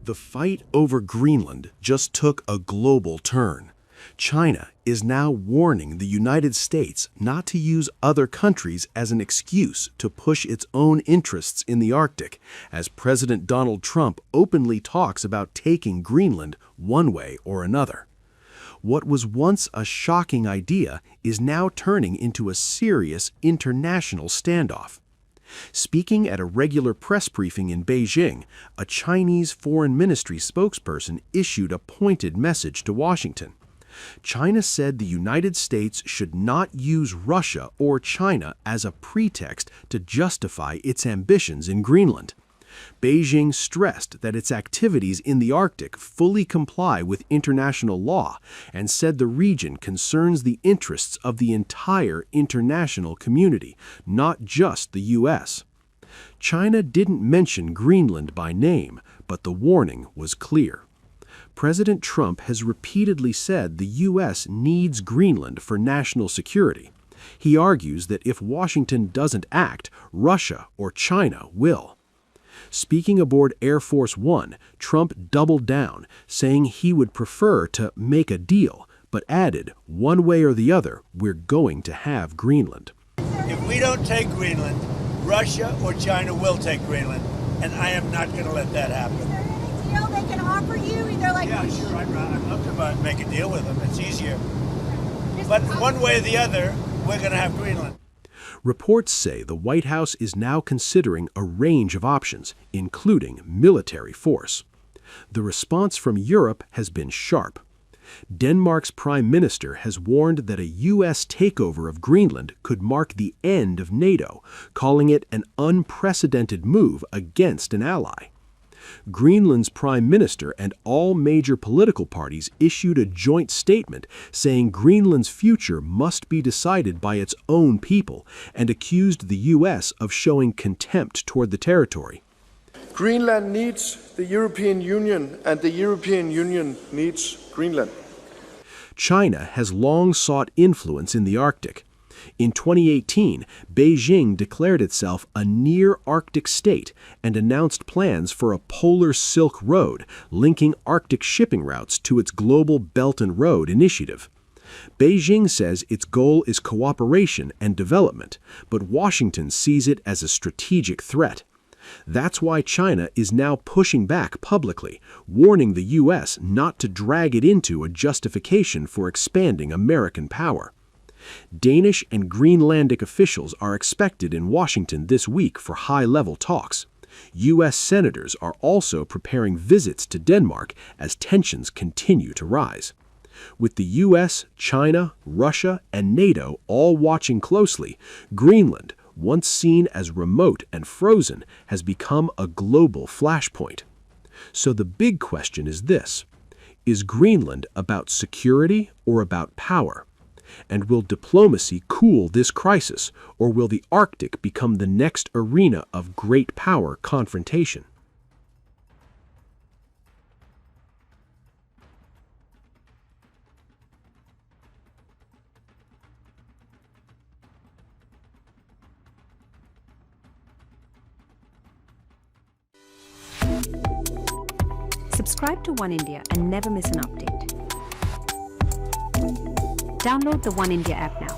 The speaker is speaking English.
The fight over Greenland just took a global turn. China is now warning the United States not to use other countries as an excuse to push its own interests in the Arctic, as President Donald Trump openly talks about taking Greenland one way or another. What was once a shocking idea is now turning into a serious international standoff. Speaking at a regular press briefing in Beijing, a Chinese Foreign Ministry spokesperson issued a pointed message to Washington. China said the United States should not use Russia or China as a pretext to justify its ambitions in Greenland. Beijing stressed that its activities in the Arctic fully comply with international law and said the region concerns the interests of the entire international community, not just the U.S. China didn't mention Greenland by name, but the warning was clear. President Trump has repeatedly said the U.S. needs Greenland for national security. He argues that if Washington doesn't act, Russia or China will. Speaking aboard Air Force One, Trump doubled down, saying he would prefer to make a deal, but added, one way or the other, we're going to have Greenland. If we don't take Greenland, Russia or China will take Greenland, and I am not going to let that happen. Is there any deal they can offer you? Either like yeah, sure, I'd love to make a deal with them. It's easier. But one way or the other, we're going to have Greenland. Reports say the White House is now considering a range of options, including military force. The response from Europe has been sharp. Denmark's prime minister has warned that a U.S. takeover of Greenland could mark the end of NATO, calling it an unprecedented move against an ally. Greenland's prime minister and all major political parties issued a joint statement saying Greenland's future must be decided by its own people and accused the U.S. of showing contempt toward the territory. Greenland needs the European Union, and the European Union needs Greenland. China has long sought influence in the Arctic. In 2018, Beijing declared itself a near-Arctic state and announced plans for a polar Silk Road linking Arctic shipping routes to its global Belt and Road initiative. Beijing says its goal is cooperation and development, but Washington sees it as a strategic threat. That's why China is now pushing back publicly, warning the U.S. not to drag it into a justification for expanding American power. Danish and Greenlandic officials are expected in Washington this week for high-level talks. U.S. senators are also preparing visits to Denmark as tensions continue to rise. With the U.S., China, Russia, and NATO all watching closely, Greenland, once seen as remote and frozen, has become a global flashpoint. So the big question is this: is Greenland about security or about power? And will diplomacy cool this crisis, or will the Arctic become the next arena of great power confrontation? Subscribe to One India and never miss an update. Download the One India app now.